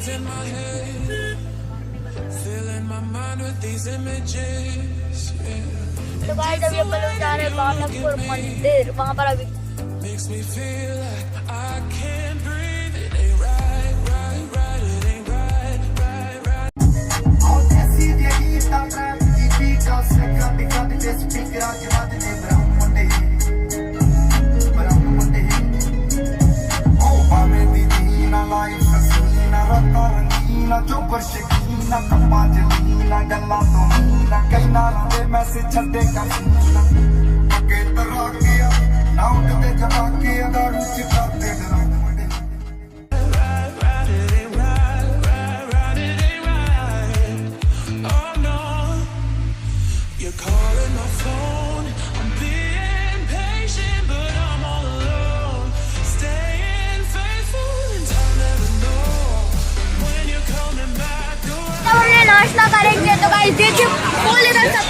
तो गाइस अभी अपन लोग जा रहे हैं बांधकपुर मंदिर, वहाँ पर अभी नाश्ता करेंगे। तो गाइस देखिए फुल इधर सब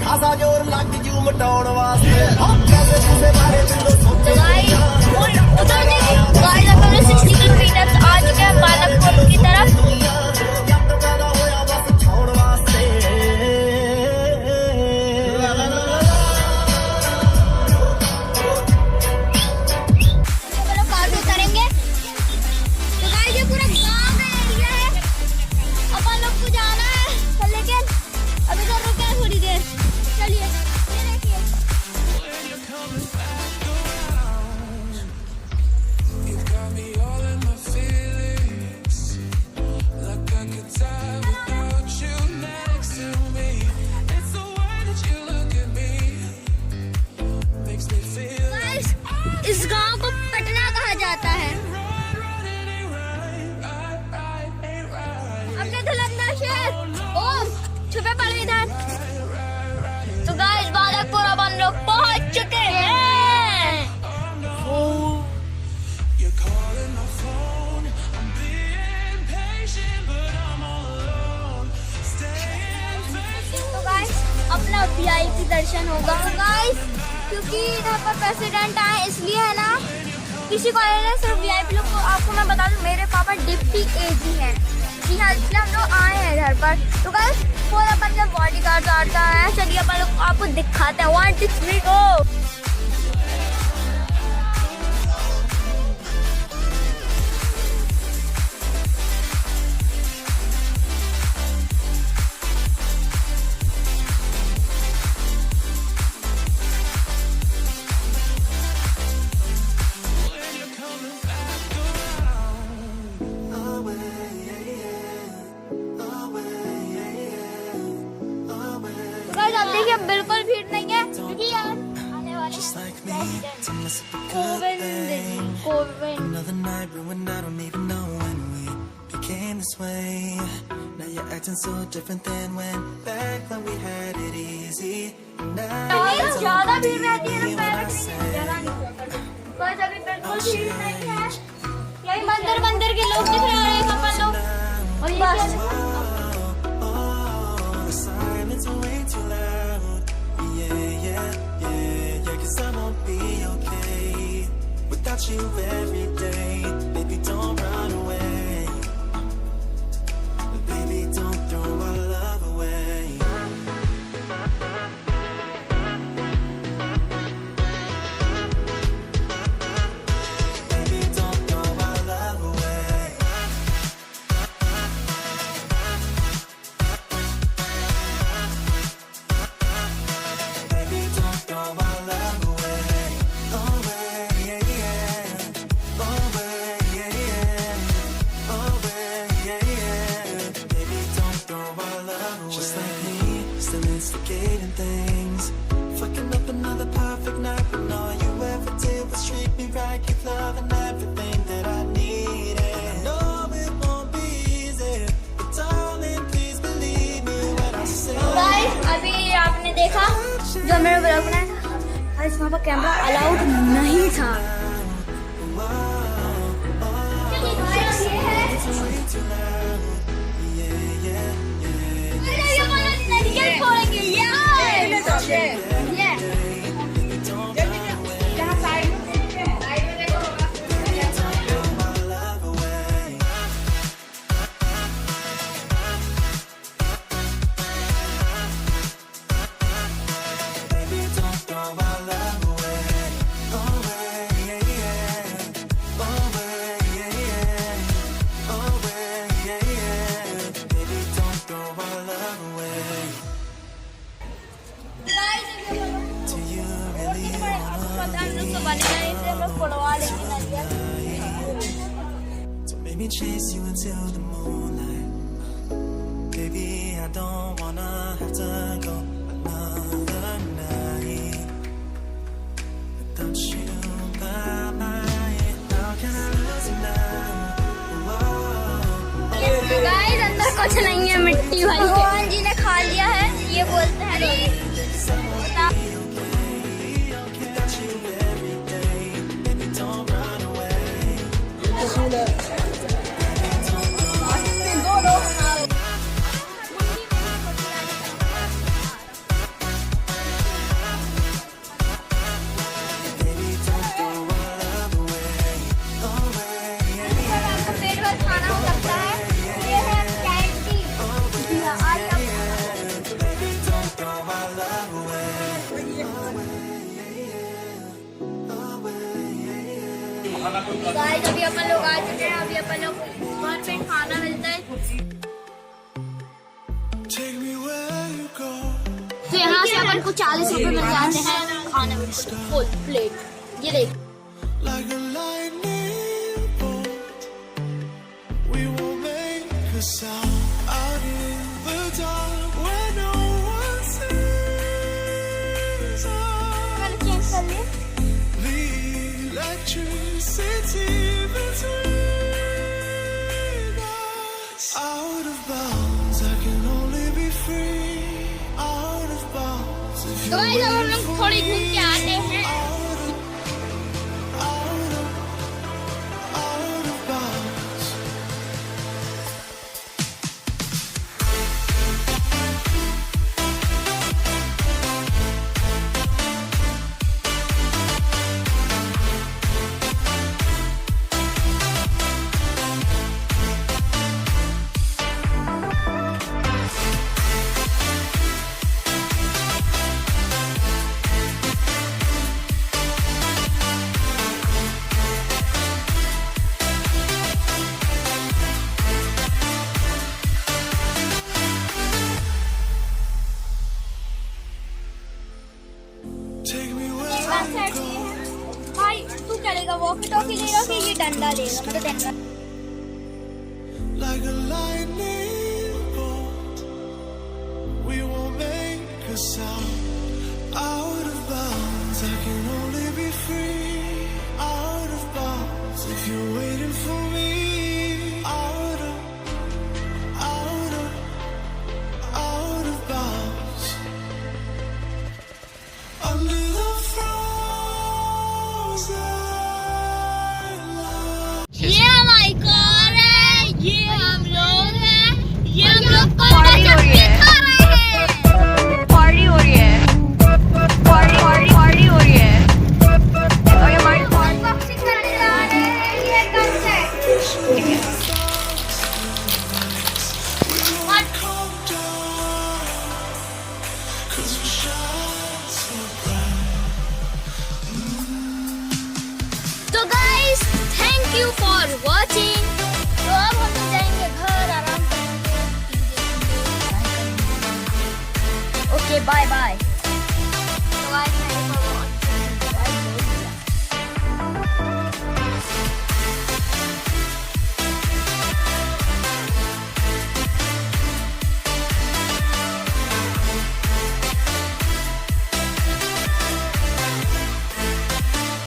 खासा जोर लग जू मटाउण वास्ते गाइस 60 किलोमीटर आ चुके हैं बांधकपुर की तरफ। कार से उतरेंगे। तो गाइस ये पूरा गांव का एरिया है, अपन लोग को जाना है, लेकिन अभी तो रुके हैं थोड़ी देर। चलिए ये देखिए इस गांव को पटना कहा जाता है। अपने धुलंधर शहर ओम छुपे पड़े इधर। तो गाइस बांधकपुर अब हम लोग पहुंच चुके हैं। तो गाइस अपना VIP दर्शन होगा गाइस, क्योंकि इधर पर प्रेसिडेंट आए इसलिए है ना, किसी को आए सिर्फ VIP लोग को। आपको मैं बता दूं मेरे पापा डिप्टी AG हैं, जी हाँ, इसलिए हम लोग आए हैं इधर पर। तो गाइस पूरा अपन जब बॉडी गार्ड आता है, चलिए अपन लोग आपको दिखाते हैं। 1 2 3 गो। आप देखिए बिल्कुल भीड़ नहीं है, क्योंकि यार आने वाले ज्यादा भीड़ रहती है ना, बस अभी बिल्कुल भीड़ नहीं है। यही मंदिर के लोग दिख रहे हैं अपन लोग, और बस it's way too loud. Yeah, 'cause I won't be okay without you every day. Baby, don't run away. Baby, don't throw our love away. Baby, don't throw our love away. Things fucking up another perfect night, but all you ever did was treat me right, give love and everything that I needed. I know it won't be easy, but darling, please believe me when I say. Guys अभी आपने देखा जो मेरा blog बनाया guys वहाँ पर camera allowed नहीं था। So maybe chase you until the moonlight. Baby, I don't wanna have to go another night without you by my. How can I lose you now? Guys अंदर कुछ नहीं है, मिट्टी भरी। भगवान जी ने खा लिया है, ये बोलते हैं लोग। गाइस अभी अपन लोग आ चुके हैं, अभी अपन लोग वहाँ पे खाना मिलता है। तो यहाँ से अपन को 40 रुपए मिल जाते हैं खाना मिलता है, फुल प्लेट। ये देख चेंज कर ले। Out of bounds, I can only be free. Out of bounds, if तो गाइस अब हम लोग थोड़ी घूम के आते हैं। out of bounds. Take me where भाई तू करेगा वॉकी टॉकी लेगा कि ये डंडा लेगा? मतलब डंडा like a lightning bolt. We won't make a sound. Out